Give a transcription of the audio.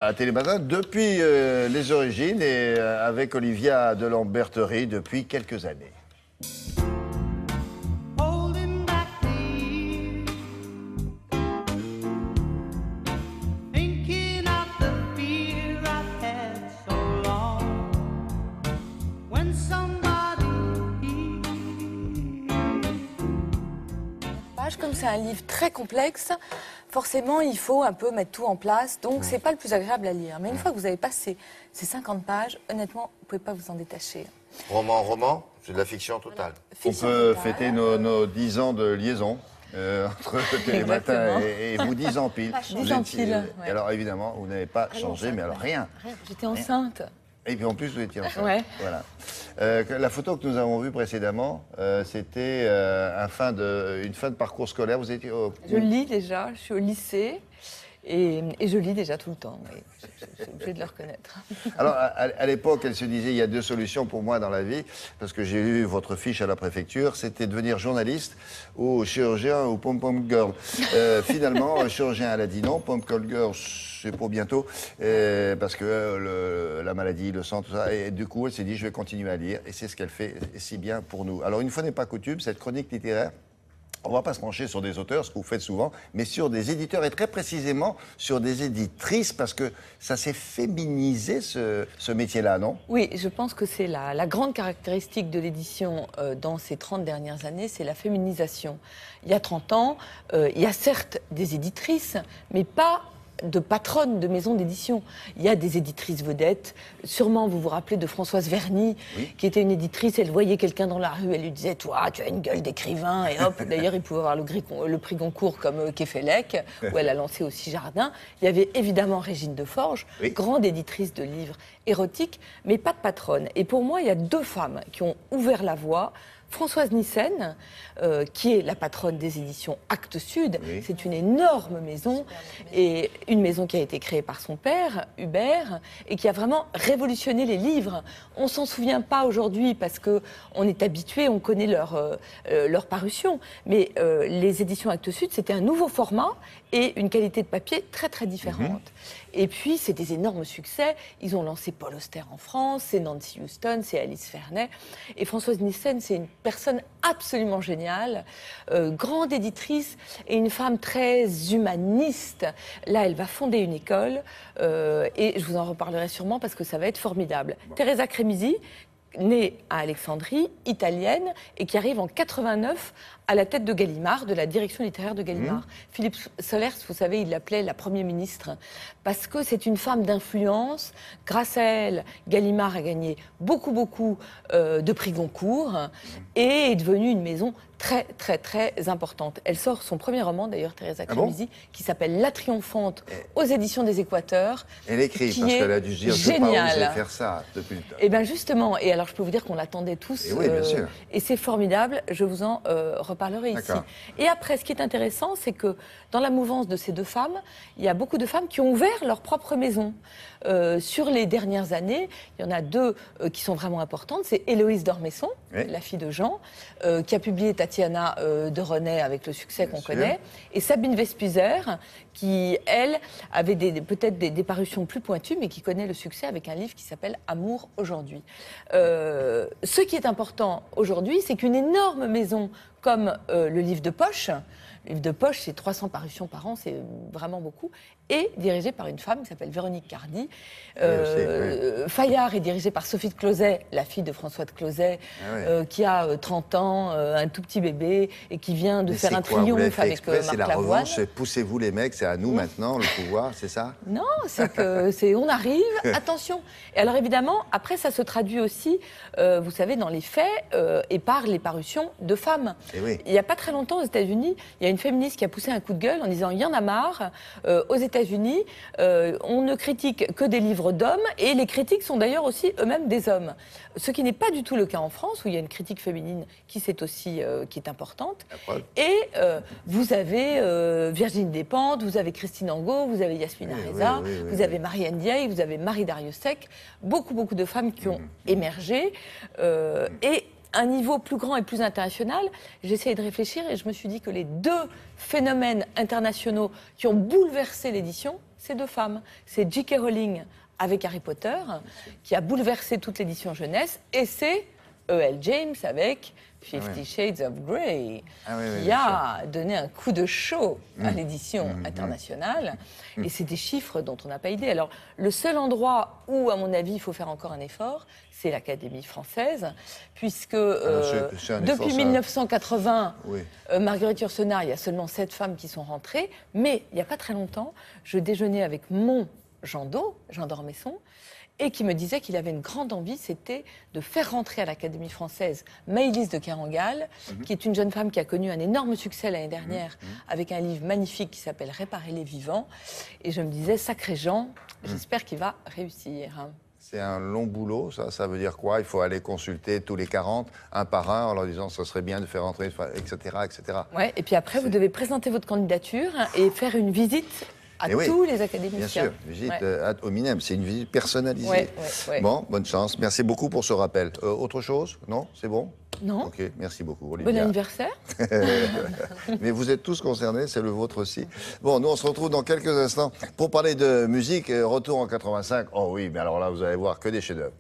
À Télématin, depuis les origines et avec Olivia de Lamberterie depuis quelques années. Comme c'est un livre très complexe, forcément il faut un peu mettre tout en place, donc c'est pas le plus agréable à lire. Mais une fois que vous avez passé ces 50 pages, honnêtement, vous pouvez pas vous en détacher. Roman, c'est de la fiction totale. Fiction On peut totale. fêter nos 10 ans de liaison entre Télématin et vous, 10 ans pile. 10 ans pile, Et alors évidemment, vous n'avez pas changé, mais alors rien. J'étais enceinte. Et puis en plus, vous étiez enceinte. Ouais. Voilà. La photo que nous avons vue précédemment, c'était une fin de parcours scolaire. Vous étiez Je lis déjà, je suis au lycée et je lis déjà tout le temps. Oui. Je suis obligée de le reconnaître. Alors, à l'époque, elle se disait, il y a deux solutions pour moi dans la vie, parce que j'ai eu votre fiche à la préfecture, c'était devenir journaliste ou chirurgien ou pom-pom girl. Finalement, chirurgien, elle a dit non, pom-pom girl, c'est pour bientôt, parce que la maladie, le sang, tout ça, et du coup, elle s'est dit, je vais continuer à lire, et c'est ce qu'elle fait si bien pour nous. Alors, une fois n'est pas coutume, cette chronique littéraire, on ne va pas se pencher sur des auteurs, ce que vous faites souvent, mais sur des éditeurs et très précisément sur des éditrices, parce que ça s'est féminisé ce métier-là, non? Oui, je pense que c'est la grande caractéristique de l'édition dans ces 30 dernières années, c'est la féminisation. Il y a 30 ans, il y a certes des éditrices, mais pas de patronnes de maisons d'édition. Il y a des éditrices vedettes. Sûrement, vous vous rappelez de Françoise Verny, qui était une éditrice. Elle voyait quelqu'un dans la rue, elle lui disait « Toi, tu as une gueule d'écrivain ». Et hop, d'ailleurs, il pouvait avoir le prix Goncourt comme Kefelec, où elle a lancé aussi Jardin. Il y avait évidemment Régine Deforges, grande éditrice de livres érotiques, mais pas de patronne. Et pour moi, il y a deux femmes qui ont ouvert la voie. Françoise Nyssen, qui est la patronne des éditions Actes Sud. C'est une énorme maison, et une maison qui a été créée par son père, Hubert, et qui a vraiment révolutionné les livres. On ne s'en souvient pas aujourd'hui parce qu'on est habitué, on connaît leur parution. Mais les éditions Actes Sud, c'était un nouveau format et une qualité de papier très très différente. Et puis, c'est des énormes succès. Ils ont lancé Paul Auster en France, c'est Nancy Houston, c'est Alice Ferney. Et Françoise Nyssen, c'est une personne absolument géniale, grande éditrice et une femme très humaniste. Là, elle va fonder une école et je vous en reparlerai sûrement parce que ça va être formidable. Teresa Cremisi, née à Alexandrie, italienne, et qui arrive en 89 à la tête de Gallimard, de la direction littéraire de Gallimard. Philippe Solers, vous savez, il l'appelait la Première ministre, parce que c'est une femme d'influence. Grâce à elle, Gallimard a gagné beaucoup de prix Goncourt et est devenue une maison très importante. Elle sort son premier roman, d'ailleurs, Teresa Cremisi, qui s'appelle La Triomphante, aux éditions des Équateurs. Elle écrit, parce qu'elle a dû se dire, je ne peux pas oser faire ça depuis le temps. Et bien justement, et alors je peux vous dire qu'on l'attendait tous, et oui, bien sûr. Et c'est formidable, je vous en reparlerai ici. Et après, ce qui est intéressant, c'est que dans la mouvance de ces deux femmes, il y a beaucoup de femmes qui ont ouvert leur propre maison. Sur les dernières années, il y en a deux qui sont vraiment importantes. C'est Héloïse d'Ormesson, la fille de Jean, qui a publié Tatiana de René avec le succès qu'on connaît, et Sabine Vespizer, qui, elle, avait peut-être des parutions plus pointues, mais qui connaît le succès avec un livre qui s'appelle Amour aujourd'hui. Ce qui est important aujourd'hui, c'est qu'une énorme maison comme le livre de poche, c'est 300 parutions par an, c'est vraiment beaucoup, et dirigé par une femme qui s'appelle Véronique Cardy. Fayard est dirigé par Sophie de Closet, la fille de François de Closet, qui a 30 ans, un tout petit bébé, et qui vient de faire un triomphe avec Marc C'est la Lavoine. revanche, poussez-vous les mecs, c'est à nous maintenant le pouvoir, c'est ça? Non, on arrive, attention. Et alors évidemment, après ça se traduit aussi, vous savez, dans les faits et par les parutions de femmes. Il n'y a pas très longtemps aux États-Unis, il y a une féministe qui a poussé un coup de gueule en disant « il y en a marre, aux États-Unis, on ne critique que des livres d'hommes et les critiques sont d'ailleurs aussi eux-mêmes des hommes ». Ce qui n'est pas du tout le cas en France, où il y a une critique féminine qui est importante. Et vous avez Virginie Despentes, vous avez Christine Angot, vous avez Yasmina Reza, vous avez Marianne Diaye, vous avez Marie Dariussec, beaucoup de femmes qui ont émergé. Et un niveau plus grand et plus international, j'ai essayé de réfléchir et je me suis dit que les deux phénomènes internationaux qui ont bouleversé l'édition, c'est deux femmes. C'est J.K. Rowling avec Harry Potter, qui a bouleversé toute l'édition jeunesse, et c'est E.L. James avec 50 Shades of Grey, qui a donné un coup de chaud à l'édition internationale. Et c'est des chiffres dont on n'a pas idée. Alors, le seul endroit où, à mon avis, il faut faire encore un effort, c'est l'Académie française, puisque depuis 1980, Marguerite Yourcenar, il y a seulement 7 femmes qui sont rentrées, mais il n'y a pas très longtemps, je déjeunais avec mon Jean d'Ormesson, et qui me disait qu'il avait une grande envie, c'était de faire rentrer à l'Académie française Maëlys de Kerangal, qui est une jeune femme qui a connu un énorme succès l'année dernière avec un livre magnifique qui s'appelle Réparer les vivants. Et je me disais, sacré Jean, j'espère qu'il va réussir. C'est un long boulot, ça veut dire quoi? Il faut aller consulter tous les 40, un par un, en leur disant ce serait bien de faire rentrer, etc. etc. Ouais, et puis après, vous devez présenter votre candidature et faire une visite à tous les académiciens. Bien sûr, visite ad hominem, c'est une visite personnalisée. Bon, bonne chance. Merci beaucoup pour ce rappel. Autre chose? Non? C'est bon? Non. Ok, merci beaucoup, Olivia. Bon anniversaire. Mais vous êtes tous concernés, c'est le vôtre aussi. Bon, nous on se retrouve dans quelques instants pour parler de musique. Retour en 85. Oh oui, mais alors là, vous allez voir que des chefs-d'œuvre.